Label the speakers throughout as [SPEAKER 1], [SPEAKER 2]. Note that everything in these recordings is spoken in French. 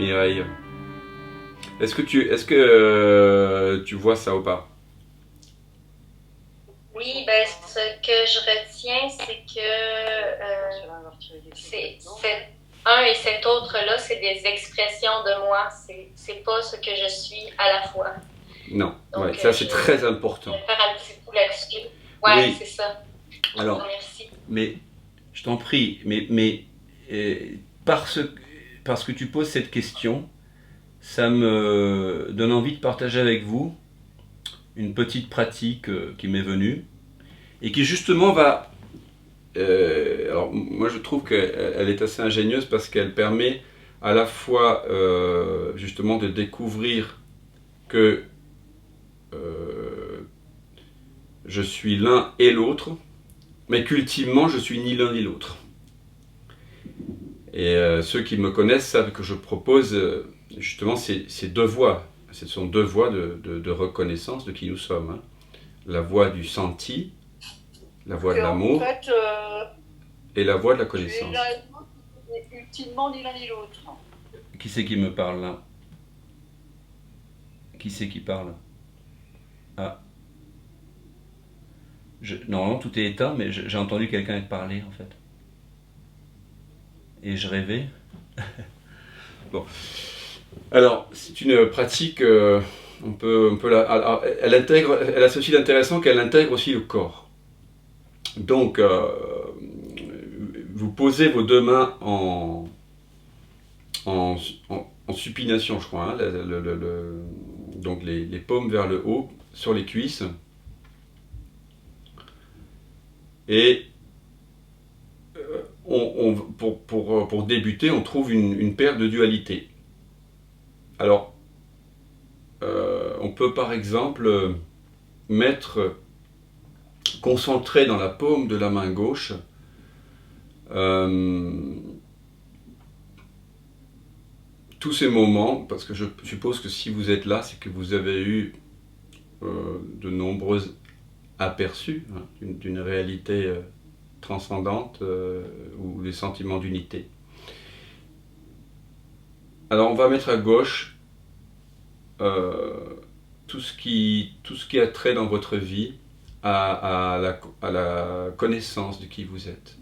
[SPEAKER 1] Mireille. Est-ce que tu vois ça ou pas?
[SPEAKER 2] Oui, ben, ce que je retiens, c'est que un et cet autre-là, c'est des expressions de moi. C'est pas ce que je suis à la fois.
[SPEAKER 1] Non. Ouais,
[SPEAKER 2] Donc,
[SPEAKER 1] ça c'est très
[SPEAKER 2] je
[SPEAKER 1] important.
[SPEAKER 2] vais faire un petit coup là-dessus. Ouais,
[SPEAKER 1] Oui.
[SPEAKER 2] c'est ça. Je vous
[SPEAKER 1] Alors,
[SPEAKER 2] remercie.
[SPEAKER 1] mais je t'en prie, mais euh, parce, parce que tu poses cette question, ça me donne envie de partager avec vous une petite pratique qui m'est venue et qui justement va. Alors moi je trouve qu'elle est assez ingénieuse parce qu'elle permet à la fois justement de découvrir que euh, je suis l'un et l'autre, mais qu'ultimement je suis ni l'un ni l'autre. Et ceux qui me connaissent savent que je propose justement ces deux voies. Ce sont deux voies de reconnaissance de qui nous sommes, hein. La voie du senti, la voie de
[SPEAKER 3] En
[SPEAKER 1] l'amour
[SPEAKER 3] fait,
[SPEAKER 1] et la voie de la
[SPEAKER 3] tu es l'un
[SPEAKER 1] connaissance.
[SPEAKER 3] et l'autre, mais ultimement ni l'un ni l'autre.
[SPEAKER 1] Qui c'est qui me parle là? Qui c'est qui parle? Ah, normalement tout est éteint, mais j'ai entendu quelqu'un parler en fait. Et je rêvais. Bon. Alors, c'est une pratique, elle intègre, elle a ceci d'intéressant qu'elle intègre aussi le corps. Donc, vous posez vos deux mains en supination, je crois, hein, donc les paumes vers le haut, sur les cuisses, et pour débuter, on trouve une paire de dualités. Alors, on peut par exemple concentrer dans la paume de la main gauche euh, tous ces moments, parce que je suppose que si vous êtes là, c'est que vous avez eu de nombreux aperçus, hein, d'une réalité transcendante ou des sentiments d'unité. Alors on va mettre à gauche euh, tout ce qui a trait dans votre vie à la connaissance de qui vous êtes.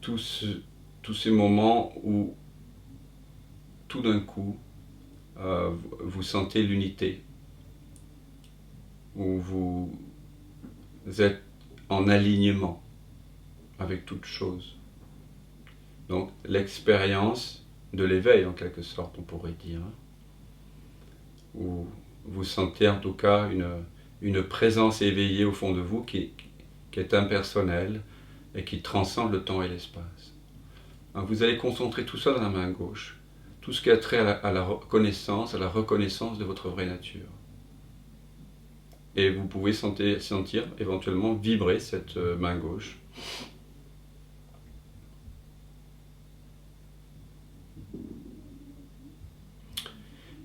[SPEAKER 1] Tous, tous ces moments où tout d'un coup vous sentez l'unité, où vous êtes en alignement avec toute chose. Donc l'expérience de l'éveil en quelque sorte, on pourrait dire, hein, où vous sentez en tout cas une présence éveillée au fond de vous qui est impersonnelle et qui transcende le temps et l'espace. Hein, vous allez concentrer tout ça dans la main gauche, tout ce qui a trait à la connaissance, à la reconnaissance de votre vraie nature. Et vous pouvez sentir éventuellement vibrer cette main gauche.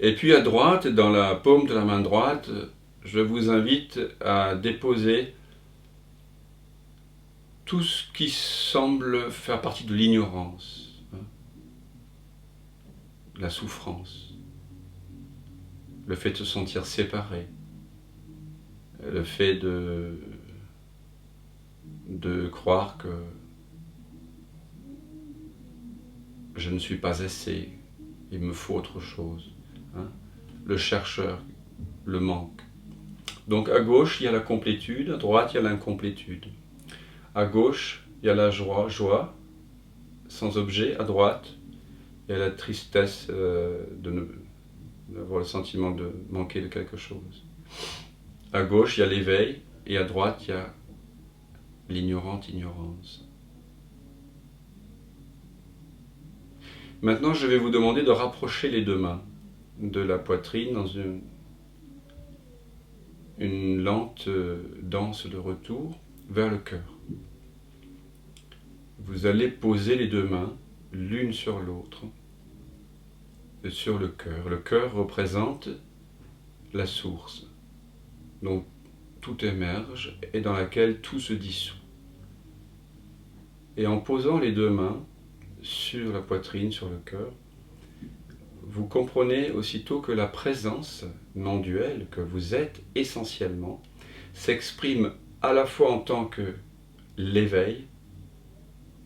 [SPEAKER 1] Et puis à droite, dans la paume de la main droite, je vous invite à déposer tout ce qui semble faire partie de l'ignorance, hein, la souffrance, le fait de se sentir séparé, le fait de croire que je ne suis pas assez, il me faut autre chose, hein, le chercheur, le manque. Donc à gauche, il y a la complétude, à droite, il y a l'incomplétude. À gauche, il y a la joie sans objet. À droite, il y a la tristesse d'avoir le sentiment de manquer de quelque chose. À gauche, il y a l'éveil, et à droite, il y a l'ignorante ignorance. Maintenant, je vais vous demander de rapprocher les deux mains de la poitrine dans une lente danse de retour vers le cœur. Vous allez poser les deux mains l'une sur l'autre sur le cœur. Le cœur représente la source, donc tout émerge et dans laquelle tout se dissout. Et en posant les deux mains sur la poitrine, sur le cœur, vous comprenez aussitôt que la présence non duelle que vous êtes essentiellement s'exprime à la fois en tant que l'éveil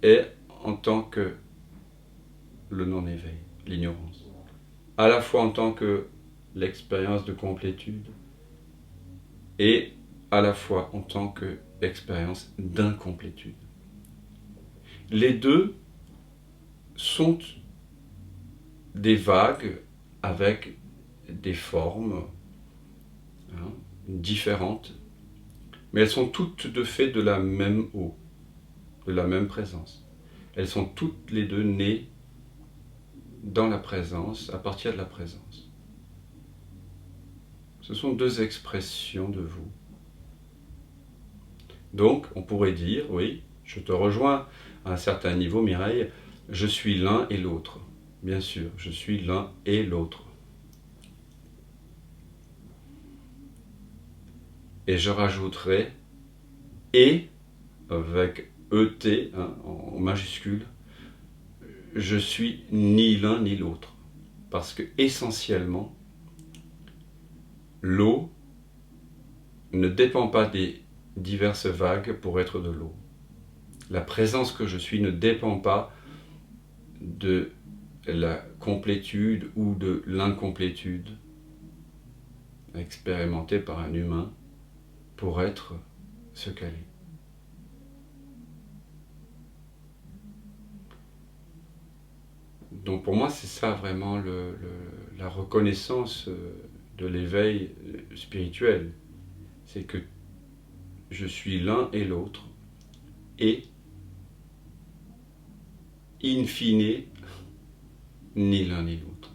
[SPEAKER 1] et en tant que le non-éveil, l'ignorance. À la fois en tant que l'expérience de complétude et à la fois en tant qu'expérience d'incomplétude. Les deux sont des vagues avec des formes différentes, mais elles sont toutes de fait de la même eau, de la même présence. Elles sont toutes les deux nées dans la présence, à partir de la présence. Ce sont deux expressions de vous. Donc, on pourrait dire, oui, je te rejoins à un certain niveau, Mireille, je suis l'un et l'autre. Bien sûr, je suis l'un et l'autre. Et je rajouterai et avec ET en majuscule, je suis ni l'un ni l'autre. Parce que essentiellement, l'eau ne dépend pas des diverses vagues pour être de l'eau. La présence que je suis ne dépend pas de la complétude ou de l'incomplétude expérimentée par un humain pour être ce qu'elle est. Donc pour moi, c'est ça vraiment la reconnaissance de l'éveil spirituel. C'est que je suis l'un et l'autre, et in fine, ni l'un ni l'autre.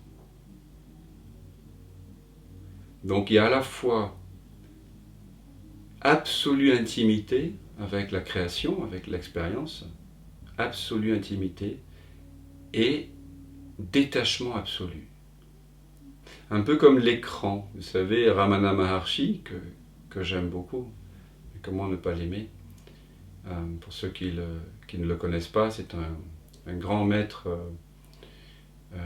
[SPEAKER 1] Donc il y a à la fois absolue intimité avec la création, avec l'expérience, absolue intimité et détachement absolu. Un peu comme l'écran, vous savez, Ramana Maharshi, que j'aime beaucoup, et comment ne pas l'aimer. Pour ceux qui ne le connaissent pas, c'est un grand maître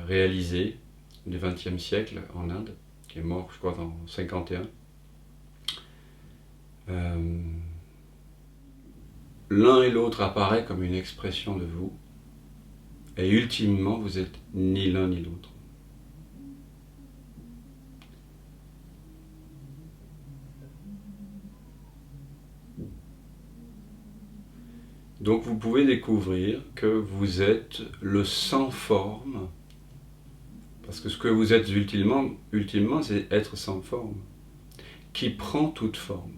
[SPEAKER 1] réalisé du XXe siècle en Inde, qui est mort, je crois, en 51. L'un et l'autre apparaît comme une expression de vous, et ultimement, vous êtes ni l'un ni l'autre. Donc vous pouvez découvrir que vous êtes le sans forme, parce que ce que vous êtes ultimement, c'est être sans forme, qui prend toute forme.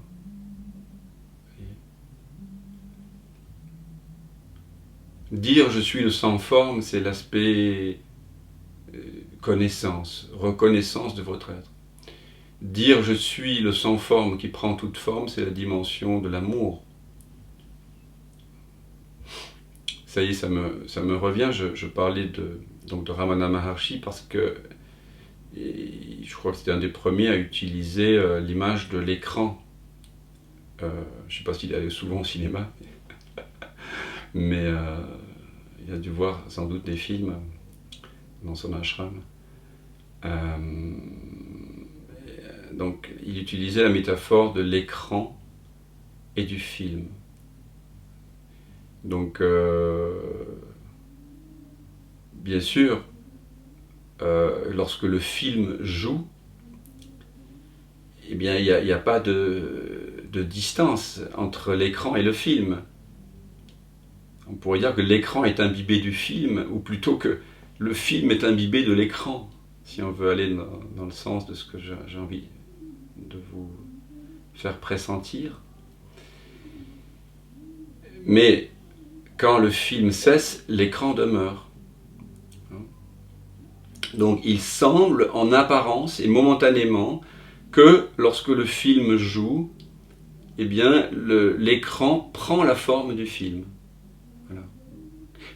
[SPEAKER 1] Dire je suis le sans forme, c'est l'aspect connaissance, reconnaissance de votre être. Dire je suis le sans forme qui prend toute forme, c'est la dimension de l'amour. Ça y est, ça me revient, je parlais de Ramana Maharshi parce que je crois que c'était un des premiers à utiliser l'image de l'écran. Je ne sais pas s'il allait souvent au cinéma, mais il a dû voir sans doute des films dans son ashram. Donc il utilisait la métaphore de l'écran et du film. Donc bien sûr, lorsque le film joue, eh bien il n'y a pas de distance entre l'écran et le film. On pourrait dire que l'écran est imbibé du film, ou plutôt que le film est imbibé de l'écran, si on veut aller dans le sens de ce que j'ai envie de vous faire pressentir. Mais quand le film cesse, l'écran demeure. Donc il semble en apparence et momentanément que lorsque le film joue, eh bien l'écran prend la forme du film. Voilà.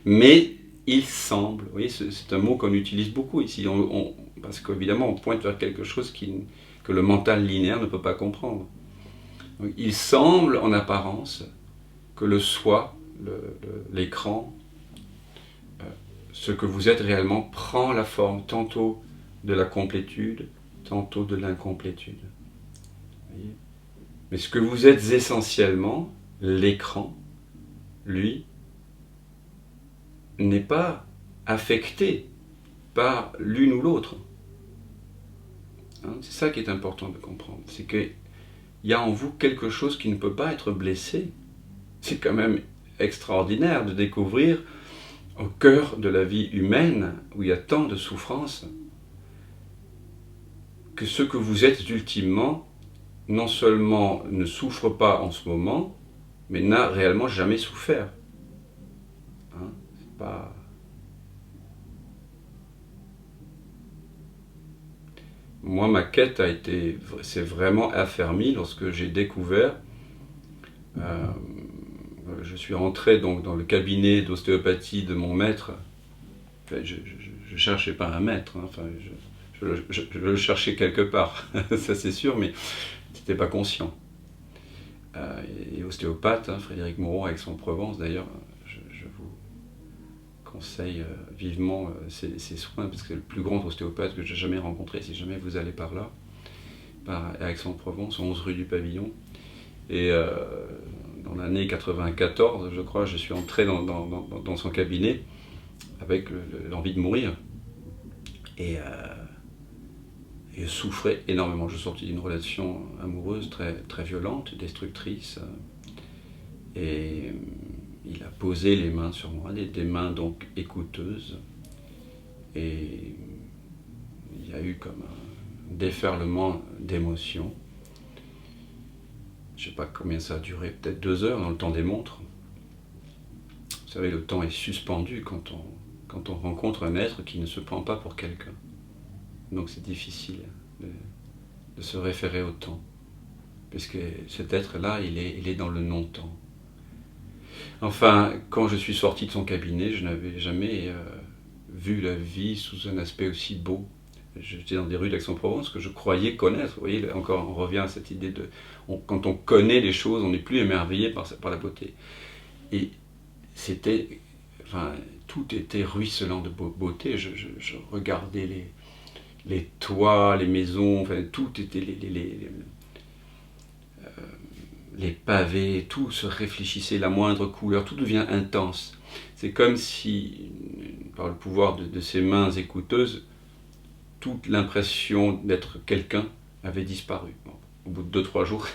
[SPEAKER 1] Mais il semble, vous voyez, c'est un mot qu'on utilise beaucoup ici, parce qu'évidemment on pointe vers quelque chose que le mental linéaire ne peut pas comprendre. Donc, il semble en apparence que le soi, l'écran, ce que vous êtes réellement prend la forme tantôt de la complétude, tantôt de l'incomplétude. Voyez ? Mais ce que vous êtes essentiellement, l'écran, lui, n'est pas affecté par l'une ou l'autre. Hein, c'est ça qui est important de comprendre. C'est qu'il y a en vous quelque chose qui ne peut pas être blessé. C'est quand même extraordinaire de découvrir au cœur de la vie humaine, où il y a tant de souffrances, que ce que vous êtes ultimement, non seulement ne souffre pas en ce moment, mais n'a réellement jamais souffert. Hein, c'est pas... Moi, ma quête s'est vraiment affermie lorsque j'ai découvert, je suis rentré donc dans le cabinet d'ostéopathie de mon maître. Enfin, je ne cherchais pas un maître, hein, enfin, je le cherchais quelque part, ça c'est sûr, mais je n'étais pas conscient. Et ostéopathe, hein, Frédéric Moreau, Aix-en-Provence d'ailleurs, je vous conseille vivement ces soins, parce que c'est le plus grand ostéopathe que j'ai jamais rencontré, si jamais vous allez par là, à Aix-en-Provence, 11 rue du Pavillon. Et dans l'année 94, je crois, je suis entré dans son cabinet avec l'envie de mourir. Et je souffrais énormément. Je sortis d'une relation amoureuse très, très violente, destructrice. Et il a posé les mains sur moi, des mains donc écouteuses. Et il y a eu comme un déferlement d'émotions. Je ne sais pas combien ça a duré, peut-être 2 heures dans le temps des montres. Vous savez, le temps est suspendu quand on rencontre un être qui ne se prend pas pour quelqu'un. Donc c'est difficile de se référer au temps, puisque cet être-là, il est dans le non-temps. Enfin, quand je suis sorti de son cabinet, je n'avais jamais vu la vie sous un aspect aussi beau. J'étais dans des rues d'Aix-en-Provence que je croyais connaître. Vous voyez, encore on revient à cette idée de... quand on connaît les choses, on n'est plus émerveillé par la beauté. Et c'était... Enfin, tout était ruisselant de beauté. Je regardais les toits, les maisons, enfin, tout était... les pavés, tout se réfléchissait, la moindre couleur, tout devient intense. C'est comme si, par le pouvoir de ces mains écouteuses, toute l'impression d'être quelqu'un avait disparu. Bon, au bout de 2-3 jours,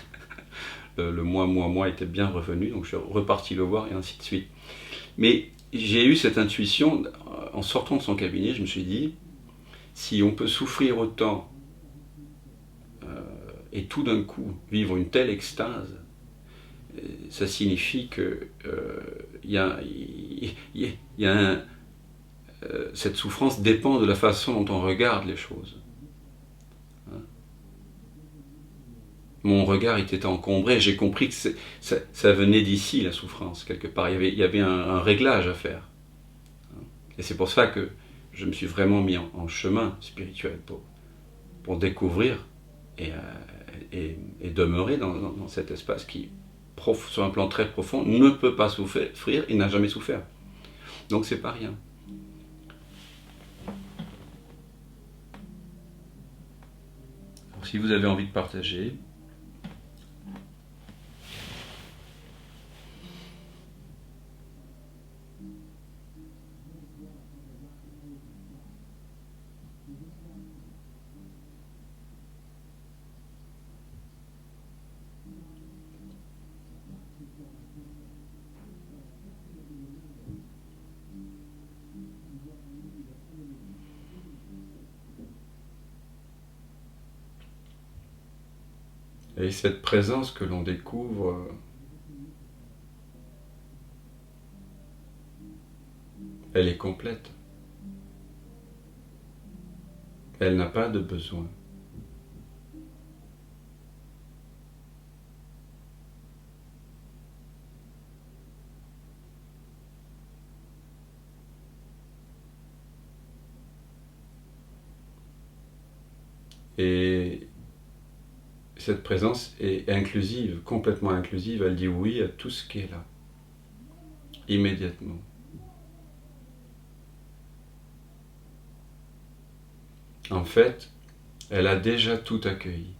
[SPEAKER 1] le moi était bien revenu, donc je suis reparti le voir et ainsi de suite. Mais j'ai eu cette intuition, en sortant de son cabinet, je me suis dit, si on peut souffrir autant et tout d'un coup vivre une telle extase, ça signifie que cette souffrance dépend de la façon dont on regarde les choses. Hein? Mon regard était encombré, j'ai compris que ça venait d'ici, la souffrance, quelque part. Il y avait un réglage à faire. Hein? Et c'est pour ça que je me suis vraiment mis en chemin spirituel pour découvrir et demeurer dans cet espace qui, sur un plan très profond, ne peut pas souffrir et n'a jamais souffert. Donc c'est pas rien. Alors, si vous avez envie de partager, et cette présence que l'on découvre, elle est complète. Elle n'a pas de besoin. Et cette présence est inclusive, complètement inclusive. Elle dit oui à tout ce qui est là, immédiatement. en fait, elle a déjà tout accueilli.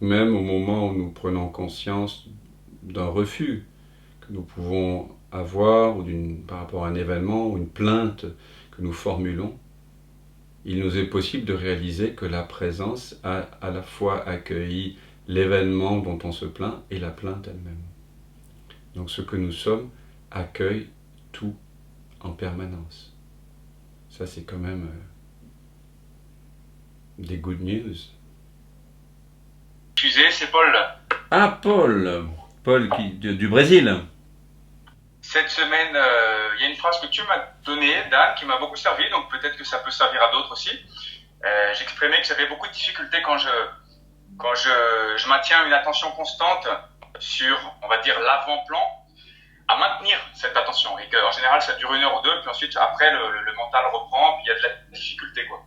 [SPEAKER 1] Même au moment où nous prenons conscience d'un refus que nous pouvons avoir ou par rapport à un événement ou une plainte que nous formulons, il nous est possible de réaliser que la présence a à la fois accueilli l'événement dont on se plaint et la plainte elle-même. Donc ce que nous sommes accueille tout en permanence. Ça c'est quand même des good news.
[SPEAKER 4] Excusez, c'est Paul.
[SPEAKER 1] Ah Paul du Brésil.
[SPEAKER 4] Cette semaine, il y a une phrase que tu m'as donnée, Dan, qui m'a beaucoup servi, donc peut-être que ça peut servir à d'autres aussi. J'exprimais que j'avais beaucoup de difficultés quand je maintiens une attention constante sur, on va dire, l'avant-plan, à maintenir cette attention. Et qu'en général, ça dure 1 heure ou 2, puis ensuite, après, le mental reprend, puis il y a de la difficulté, quoi.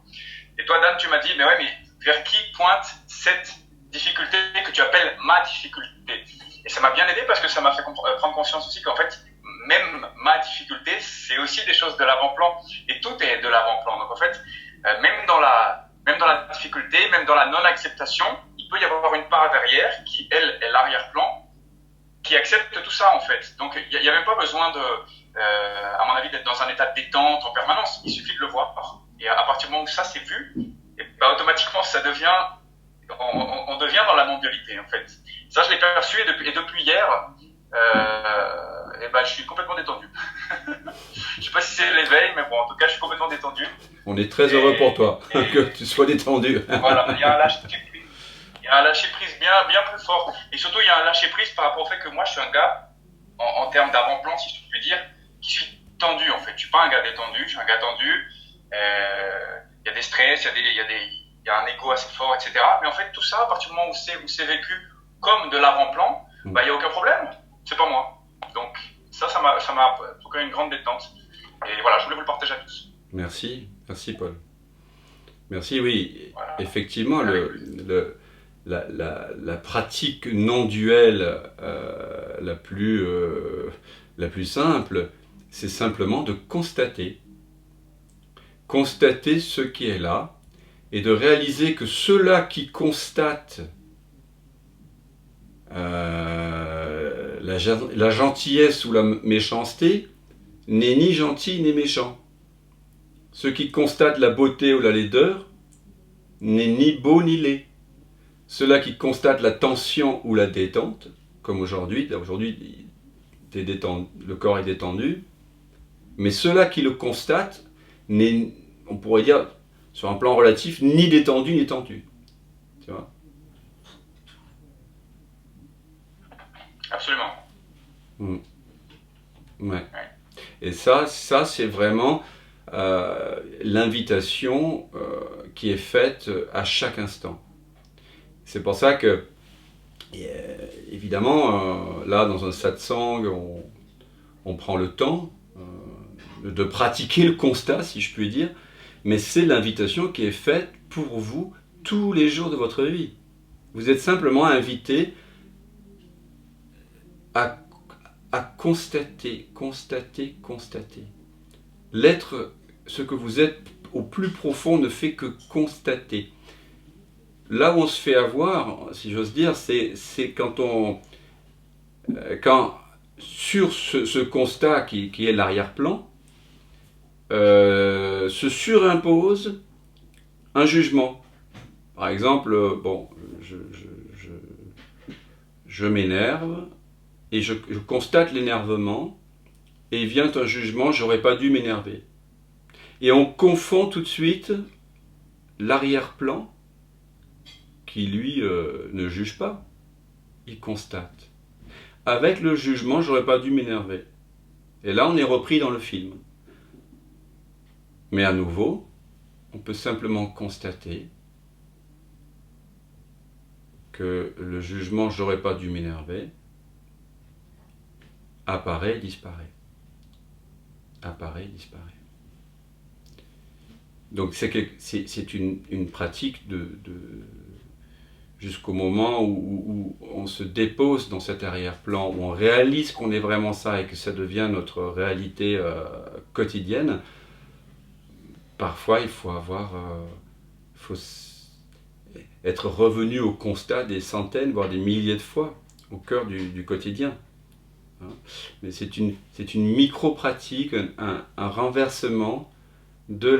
[SPEAKER 4] Et toi, Dan, tu m'as dit, mais ouais, mais vers qui pointe cette difficulté que tu appelles ma difficulté? Et ça m'a bien aidé parce que ça m'a fait prendre conscience aussi qu'en fait, même ma difficulté, c'est aussi des choses de l'avant-plan. Et tout est de l'avant-plan. Donc en fait, même dans la difficulté, même dans la non-acceptation, il peut y avoir une part derrière qui, elle, est l'arrière-plan, qui accepte tout ça en fait. Donc il n'y a même pas besoin à mon avis, d'être dans un état de détente en permanence. Il suffit de le voir. Et à partir du moment où ça c'est vu, et bah, automatiquement ça devient, on devient dans la non-dualité en fait. Ça je l'ai perçu et depuis hier, et ben, je suis complètement détendu. Je sais pas si c'est l'éveil, mais bon, en tout cas, je suis complètement détendu.
[SPEAKER 1] On est très heureux pour toi que tu sois détendu.
[SPEAKER 4] Voilà, il y a un lâcher-prise. Il y a un lâcher-prise bien plus fort. Et surtout, il y a un lâcher-prise par rapport au fait que moi, je suis un gars, en termes d'avant-plan, si je puis dire, qui suis tendu, en fait. Je suis pas un gars détendu, je suis un gars tendu. Il y a des stress, il y a un ego assez fort, etc. Mais en fait, tout ça, à partir du moment où c'est vécu comme de l'avant-plan, bah, il n'y a aucun problème. C'est pas moi. Donc, ça m'a procuré une grande détente. Et voilà, je voulais vous le partager à tous.
[SPEAKER 1] Merci Paul. Merci, oui.
[SPEAKER 4] Voilà.
[SPEAKER 1] Effectivement, la pratique non duelle la plus simple, c'est simplement de constater ce qui est là et de réaliser que ceux-là qui constatent la gentillesse ou la méchanceté n'est ni gentil ni méchant. Ceux qui constatent la beauté ou la laideur n'est ni beau ni laid. Ceux-là qui constatent la tension ou la détente, comme aujourd'hui le corps est détendu, mais ceux-là qui le constatent n'est, on pourrait dire, sur un plan relatif, ni détendu ni tendu. Tu vois ?
[SPEAKER 4] Absolument.
[SPEAKER 1] Ouais. Et ça c'est vraiment l'invitation qui est faite à chaque instant. C'est pour ça que, évidemment, là dans un satsang, on prend le temps de pratiquer le constat, si je puis dire, mais c'est l'invitation qui est faite pour vous tous les jours de votre vie. Vous êtes simplement invité à constater. L'être, ce que vous êtes au plus profond, ne fait que constater. Là où on se fait avoir, si j'ose dire, c'est quand sur ce constat qui est l'arrière-plan, se surimpose un jugement. Par exemple, bon, je m'énerve et je constate l'énervement et vient un jugement, j'aurais pas dû m'énerver. Et on confond tout de suite l'arrière-plan qui lui ne juge pas, il constate. Avec le jugement, j'aurais pas dû m'énerver. Et là, on est repris dans le film. Mais à nouveau, on peut simplement constater que le jugement j'aurais pas dû m'énerver apparaît et disparaît. Apparaît et disparaît. Donc c'est une pratique jusqu'au moment où on se dépose dans cet arrière-plan, où on réalise qu'on est vraiment ça et que ça devient notre réalité quotidienne. parfois il faut être revenu au constat des centaines, voire des milliers de fois, au cœur du quotidien. Mais c'est une micro-pratique, un renversement de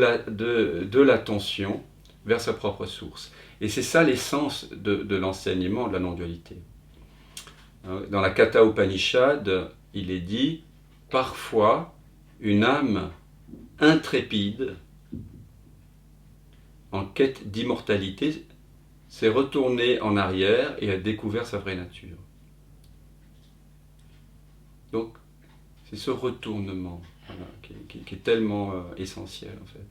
[SPEAKER 1] l'attention vers sa propre source. Et c'est ça l'essence de l'enseignement de la non-dualité. Dans la Katha Upanishad, il est dit, parfois, une âme intrépide, en quête d'immortalité, s'est retournée en arrière et a découvert sa vraie nature. Donc, c'est ce retournement qui est tellement essentiel, en fait.